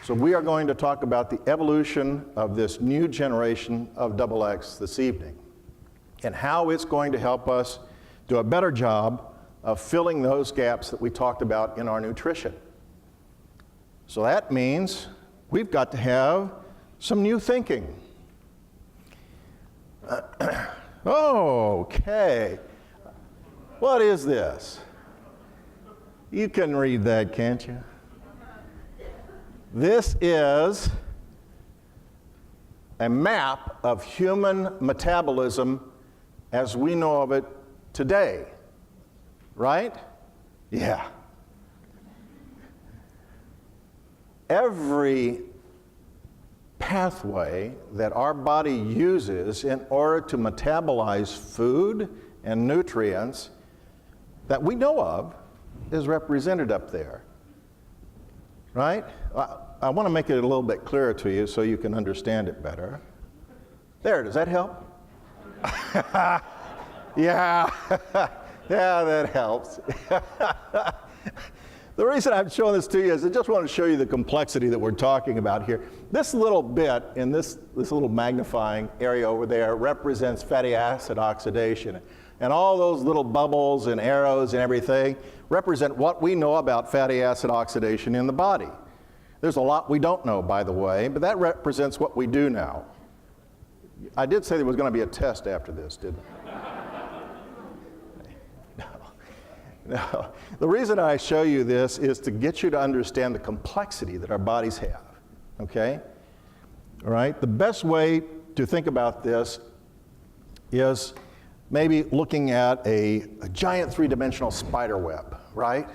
So we are going to talk about the evolution of this new generation of XX this evening and how it's going to help us do a better job of filling those gaps that we talked about in our nutrition. So that means we've got to have some new thinking. Okay. What is this? You can read that, can't you? This is a map of human metabolism as we know of it today, right? Yeah. Every pathway that our body uses in order to metabolize food and nutrients that we know of is represented up there, right? I want to make it a little bit clearer to you so you can understand it better. There, does that help? Yeah, yeah, that helps. The reason I'm showing this to you is I just want to show you the complexity that we're talking about here. This little bit in this little magnifying area over there represents fatty acid oxidation. And all those little bubbles and arrows and everything represent what we know about fatty acid oxidation in the body. There's a lot we don't know, by the way, but that represents what we do now. I did say there was going to be a test after this, didn't I? No. The reason I show you this is to get you to understand the complexity that our bodies have, okay? All right? The best way to think about this is maybe looking at a giant three-dimensional spider web, right?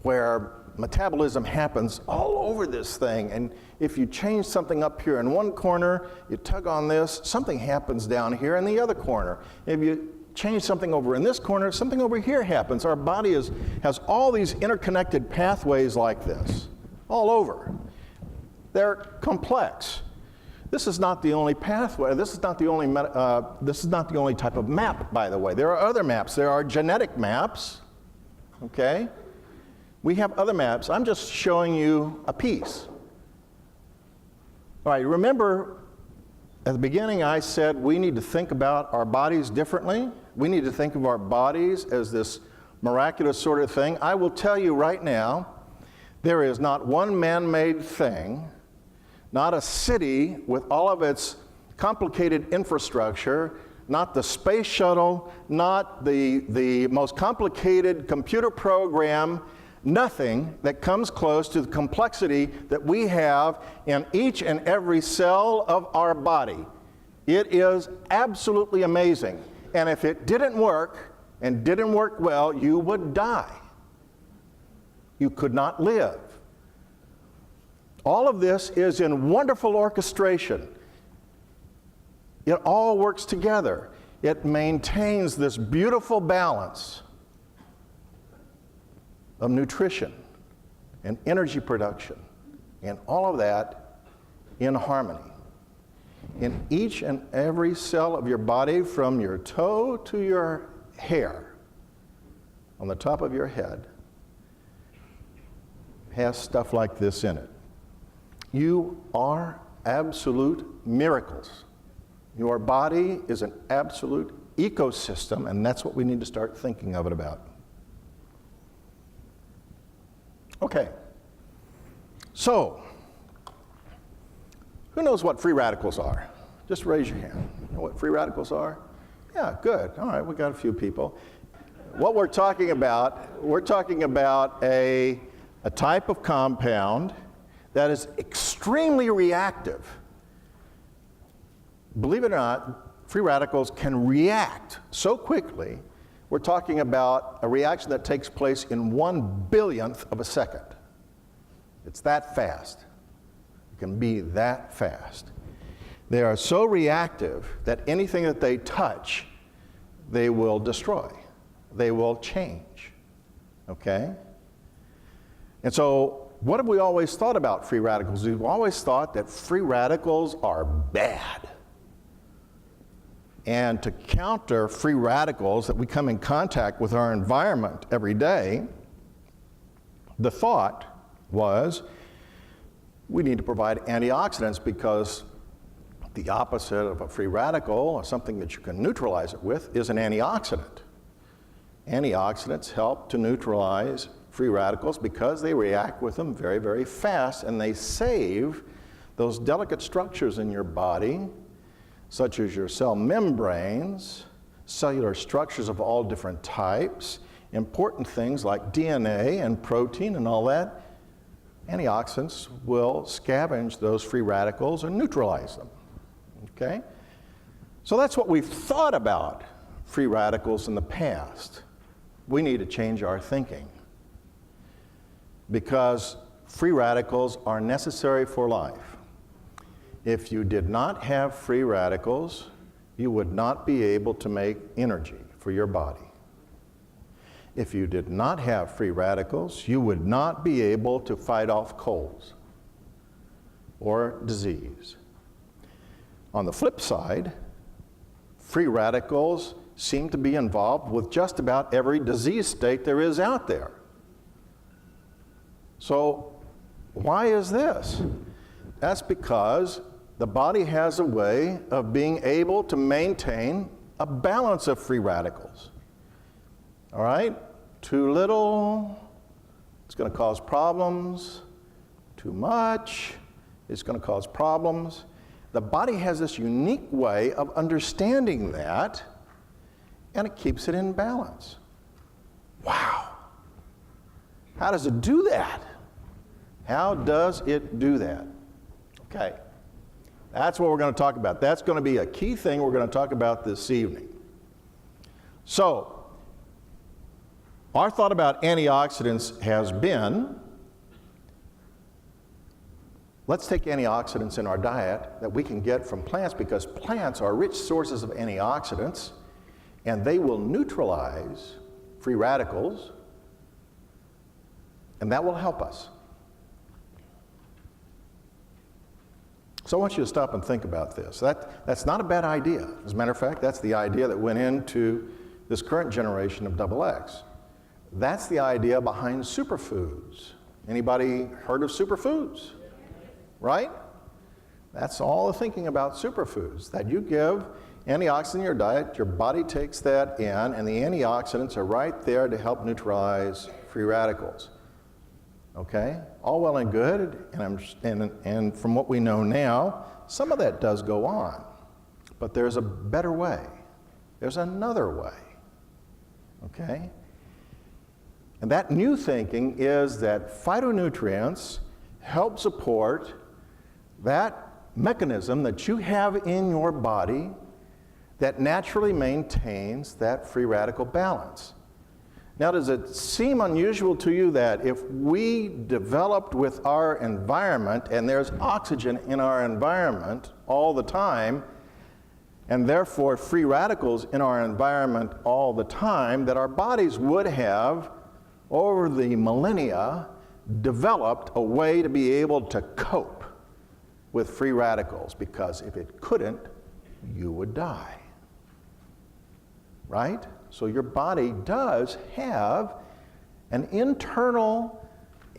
Where metabolism happens all over this thing, and if you change something up here in one corner, you tug on this, something happens down here in the other corner. If you change something over in this corner, something over here happens. Our body has all these interconnected pathways like this, all over. They're complex. This is not the only pathway. This is not the only type of map, by the way. There are other maps. There are genetic maps, okay? We have other maps. I'm just showing you a piece. All right, remember at the beginning I said we need to think about our bodies differently. We need to think of our bodies as this miraculous sort of thing. I will tell you right now, there is not one man-made thing, not a city with all of its complicated infrastructure, not the space shuttle, not the most complicated computer program, nothing that comes close to the complexity that we have in each and every cell of our body. It is absolutely amazing. And if it didn't work, and didn't work well, you would die. You could not live. All of this is in wonderful orchestration. It all works together. It maintains this beautiful balance of nutrition and energy production and all of that in harmony. In each and every cell of your body, from your toe to your hair on the top of your head, has stuff like this in it. You are absolute miracles. Your body is an absolute ecosystem, and that's what we need to start thinking of it about. Okay, so who knows what free radicals are? Just raise your hand. You know what free radicals are? Yeah, good. All right, we got a few people. What we're talking about a type of compound that is extremely reactive. Believe it or not, free radicals can react so quickly. We're talking about a reaction that takes place in 1/billionth of a second. It's that fast. It can be that fast. They are so reactive that anything that they touch, they will destroy. They will change. Okay? And so, what have we always thought about free radicals? We've always thought that free radicals are bad. And to counter free radicals that we come in contact with our environment every day, the thought was we need to provide antioxidants, because the opposite of a free radical, or something that you can neutralize it with, is an antioxidant. Antioxidants help to neutralize free radicals because they react with them very, very fast, and they save those delicate structures in your body, such as your cell membranes, cellular structures of all different types, important things like DNA and protein and all that. Antioxidants will scavenge those free radicals and neutralize them. Okay? So that's what we've thought about free radicals in the past. We need to change our thinking, because free radicals are necessary for life. If you did not have free radicals, you would not be able to make energy for your body. If you did not have free radicals, you would not be able to fight off colds or disease. On the flip side, free radicals seem to be involved with just about every disease state there is out there. So why is this? That's because the body has a way of being able to maintain a balance of free radicals. All right? Too little, it's going to cause problems. Too much, it's going to cause problems. The body has this unique way of understanding that, and it keeps it in balance. Wow. How does it do that? How does it do that? Okay. That's what we're going to talk about. That's going to be a key thing we're going to talk about this evening. So, our thought about antioxidants has been, let's take antioxidants in our diet that we can get from plants, because plants are rich sources of antioxidants, and they will neutralize free radicals, and that will help us. So I want you to stop and think about this. That's not a bad idea. As a matter of fact, that's the idea that went into this current generation of XX. That's the idea behind superfoods. Anybody heard of superfoods? Right? That's all the thinking about superfoods, that you give antioxidant in your diet, your body takes that in, and the antioxidants are right there to help neutralize free radicals. Okay? All well and good, and from what we know now, some of that does go on. But there's a better way. There's another way. Okay? And that new thinking is that phytonutrients help support that mechanism that you have in your body that naturally maintains that free radical balance. Now, does it seem unusual to you that if we developed with our environment, and there's oxygen in our environment all the time, and therefore free radicals in our environment all the time, that our bodies would have, over the millennia, developed a way to be able to cope with free radicals? Because if it couldn't, you would die. Right? So your body does have an internal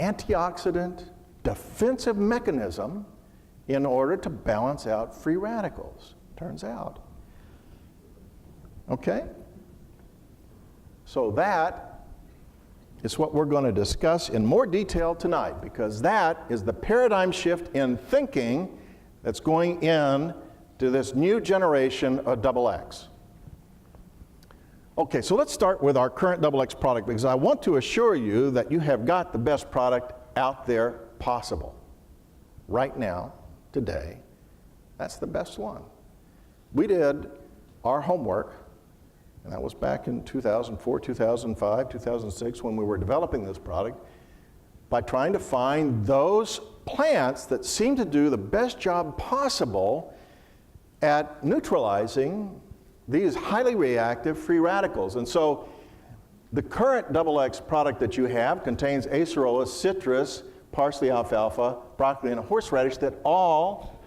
antioxidant defensive mechanism in order to balance out free radicals, turns out. Okay? So that is what we're going to discuss in more detail tonight, because that is the paradigm shift in thinking that's going in to this new generation of XX. Okay, so let's start with our current XX product, because I want to assure you that you have got the best product out there possible. Right now, today, that's the best one. We did our homework, and that was back in 2004, 2005, 2006, when we were developing this product, by trying to find those plants that seem to do the best job possible at neutralizing these highly reactive free radicals. And so the current XX product that you have contains acerola, citrus, parsley, alfalfa, broccoli, and horseradish that all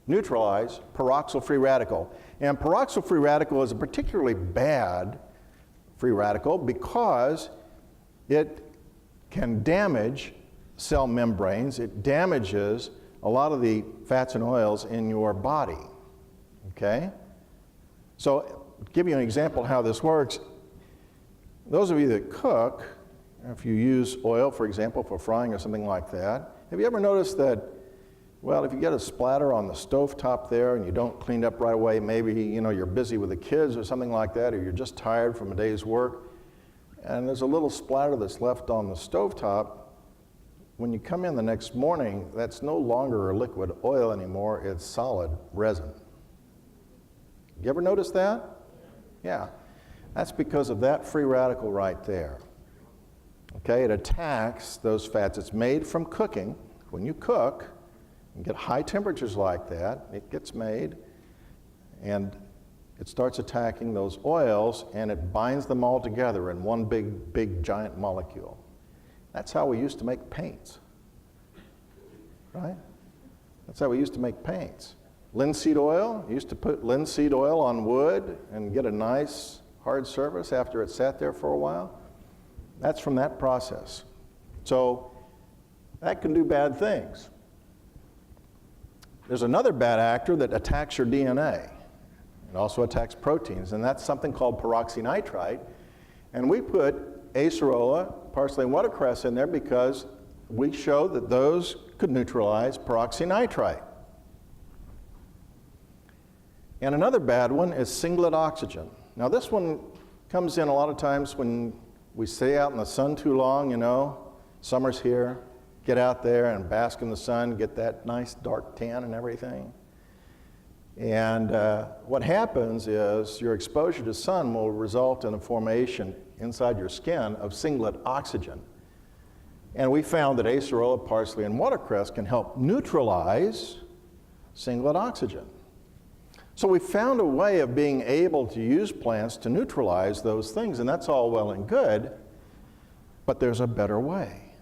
neutralize peroxyl free radical. And peroxyl free radical is a particularly bad free radical because it can damage cell membranes. It damages a lot of the fats and oils in your body, okay? So, to give you an example how this works, those of you that cook, if you use oil, for example, for frying or something like that, have you ever noticed that, well, if you get a splatter on the stovetop there and you don't clean up right away, maybe, you know, you're busy with the kids or something like that, or you're just tired from a day's work, and there's a little splatter that's left on the stovetop. When you come in the next morning, that's no longer a liquid oil anymore, it's solid resin. You ever notice that? Yeah. That's because of that free radical right there. Okay, it attacks those fats. It's made from cooking. When you cook, you get high temperatures like that, it gets made, and it starts attacking those oils, and it binds them all together in one big giant molecule. That's how we used to make paints, right? That's how we used to make paints. Linseed oil, you used to put linseed oil on wood and get a nice hard surface after it sat there for a while. That's from that process. So that can do bad things. There's another bad actor that attacks your DNA. It also attacks proteins, and that's something called peroxynitrite. And we put acerola, parsley, and watercress in there because we showed that those could neutralize peroxynitrite. And another bad one is singlet oxygen. Now this one comes in a lot of times when we stay out in the sun too long, you know, summer's here, get out there and bask in the sun, get that nice dark tan and everything. And what happens is your exposure to sun will result in a formation inside your skin of singlet oxygen. And we found that acerola, parsley, and watercress can help neutralize singlet oxygen. So we found a way of being able to use plants to neutralize those things, and that's all well and good, but there's a better way.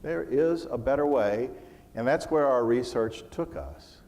There is a better way, and that's where our research took us.